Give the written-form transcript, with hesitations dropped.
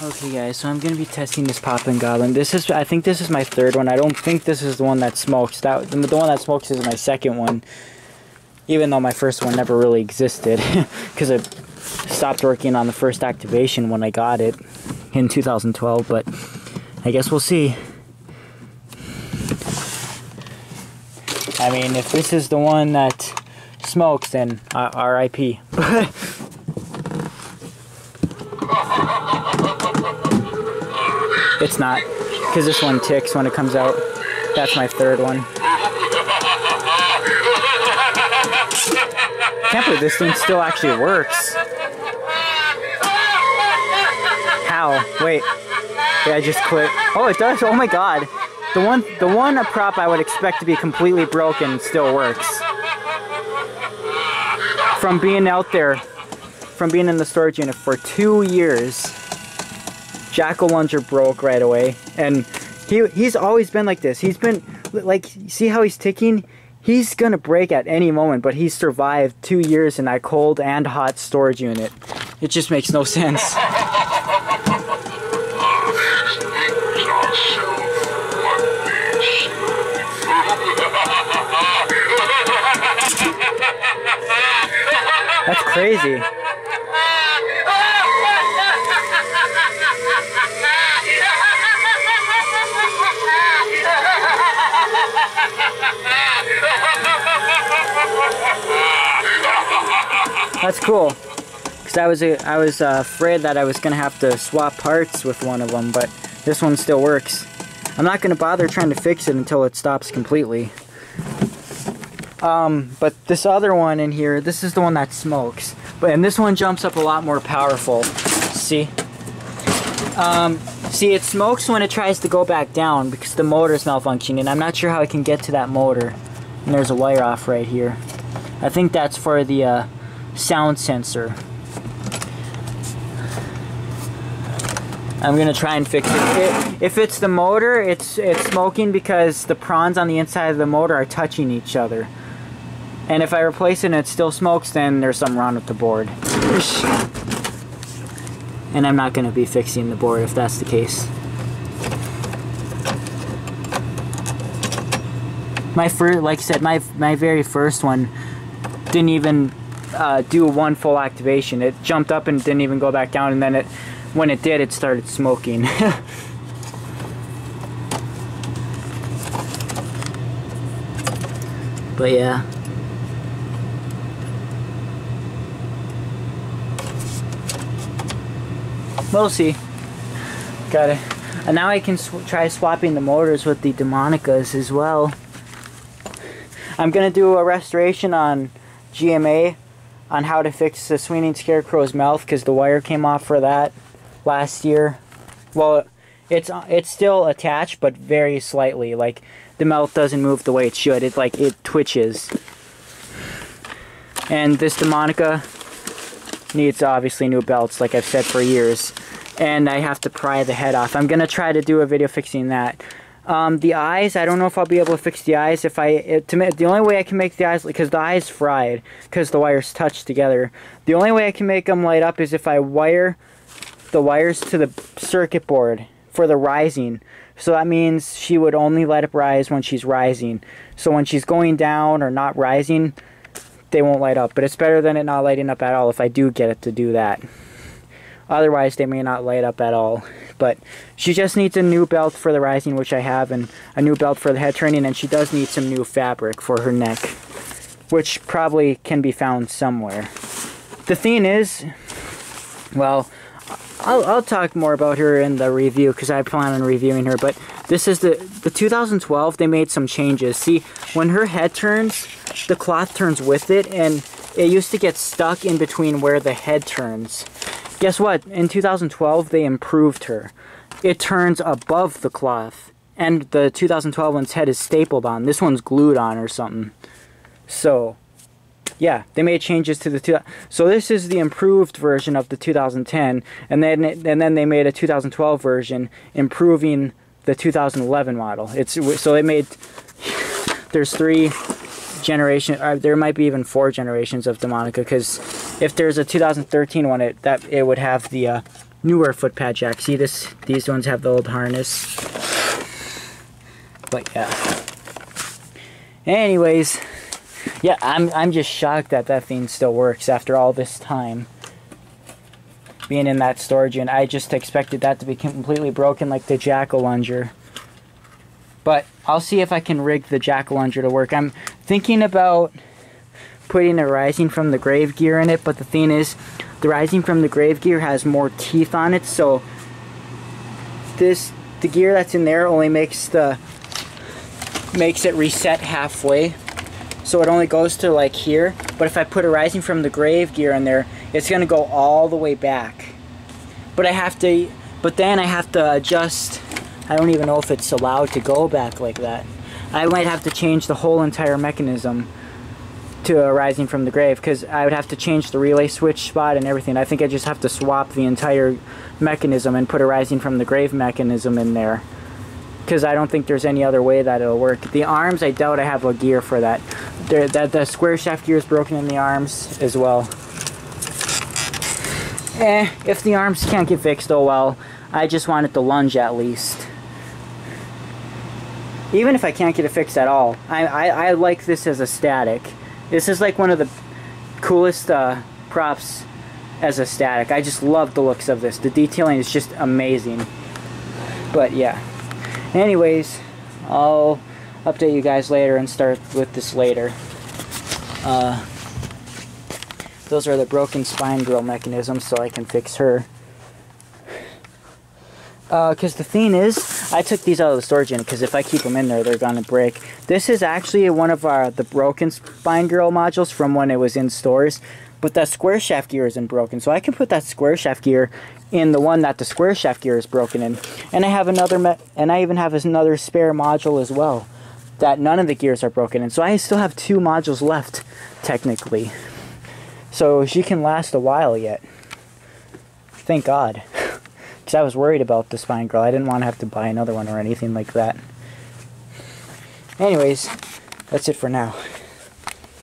Okay guys, so I'm going to be testing this Poppin' Goblin. I think this is my third one. I don't think this is the one that smokes. The one that smokes is my second one. Even though my first one never really existed. Because it stopped working on the first activation when I got it in 2012. But I guess we'll see. I mean, if this is the one that smokes, then RIP. It's not, because this one ticks when it comes out. That's my third one. Can't believe this thing still actually works. How? Wait. Yeah, I just quit. Oh, it does? Oh my god. The one prop I would expect to be completely broken still works. From being out there, from being in the storage unit for 2 years, Jackal Lunger broke right away, and he's always been like this. He's been like, see how he's ticking? He's gonna break at any moment, but he's survived 2 years in that cold and hot storage unit. It just makes no sense. That's crazy. That's cool, because I was afraid that I was gonna have to swap parts with one of them, but this one still works. I'm not gonna bother trying to fix it until it stops completely. But this other one in here, this is the one that smokes, and this one jumps up a lot more powerful. See? See, it smokes when it tries to go back down because the motor's malfunctioning. I'm not sure how I can get to that motor. And there's a wire off right here. I think that's for the sound sensor. I'm gonna try and fix it. If it's the motor, it's smoking because the prongs on the inside of the motor are touching each other. And if I replace it and it still smokes, then there's something wrong with the board. And I'm not gonna be fixing the board if that's the case. Like I said, my very first one didn't even do one full activation. It jumped up and didn't even go back down, and then when it did, it started smoking. But yeah. We'll see. Got it. And now I can try swapping the motors with the Demonicas as well. I'm gonna do a restoration on GMA on how to fix the Swinging Scarecrow's mouth, because the wire came off for that last year. Well, it's still attached, but very slightly. Like, the mouth doesn't move the way it should. It twitches. And this Demonica needs obviously new belts, like I've said for years. And I have to pry the head off. I'm gonna try to do a video fixing that. The eyes, I don't know if I'll be able to fix the eyes. The only way I can make the eyes, because the eye's fried, because the wires touch together. The only way I can make them light up is if I wire the wires to the circuit board for the rising. So that means she would only let it rise when she's rising. So when she's going down or not rising, they won't light up. But it's better than it not lighting up at all if I do get it to do that. Otherwise, they may not light up at all. But she just needs a new belt for the rising, which I have, and a new belt for the head turning, and she does need some new fabric for her neck, which probably can be found somewhere. The thing is, well, I'll talk more about her in the review, because I plan on reviewing her, but this is the 2012, they made some changes. See, when her head turns, the cloth turns with it, and it used to get stuck in between where the head turns. Guess what? In 2012, they improved her. It turns above the cloth, and the 2012 one's head is stapled on. This one's glued on or something. So, yeah, they made changes to the so this is the improved version of the 2010, and then they made a 2012 version improving the 2011 model. So they made, there's 3 generations, there might be even 4 generations of Demonica, because if there's a 2013 one, it would have the newer foot pad jack. See this? These ones have the old harness. But yeah. Anyways, yeah, I'm just shocked that that thing still works after all this time being in that storage unit. I just expected that to be completely broken like the Jackal Lunger. But I'll see if I can rig the Jackal Lunger to work. I'm thinking about putting a rising from the grave gear in it, but the thing is, the rising from the grave gear has more teeth on it, so the gear that's in there only makes it reset halfway. So it only goes to like here, but if I put a rising from the grave gear in there, it's gonna go all the way back. But then I have to adjust. I don't even know if it's allowed to go back like that. I might have to change the whole entire mechanism to a rising from the grave, because I would have to change the relay switch spot and everything. I think I just have to swap the entire mechanism and put a rising from the grave mechanism in there, because I don't think there's any other way that it'll work. The arms, I doubt I have a gear for that. The square shaft gear is broken in the arms as well. If the arms can't get fixed, oh well. I just want it to lunge at least. Even if I can't get it fixed at all, I like this as a static. This is like one of the coolest props as a static. I just love the looks of this. The detailing is just amazing. But yeah. Anyways, I'll update you guys later and start with this later. Those are the broken spine grill mechanisms, so I can fix her. Because the thing is, I took these out of the storage unit, because if I keep them in there, they're gonna break. This is actually one of the broken spine grill modules from when it was in stores, but that square shaft gear isn't broken, so I can put that square shaft gear in the one that the square shaft gear is broken in. And I have I even have another spare module as well that none of the gears are broken in. So I still have 2 modules left, technically. So she can last a while yet. Thank God. Because I was worried about the spine grill. I didn't want to have to buy another one or anything like that. Anyways, that's it for now.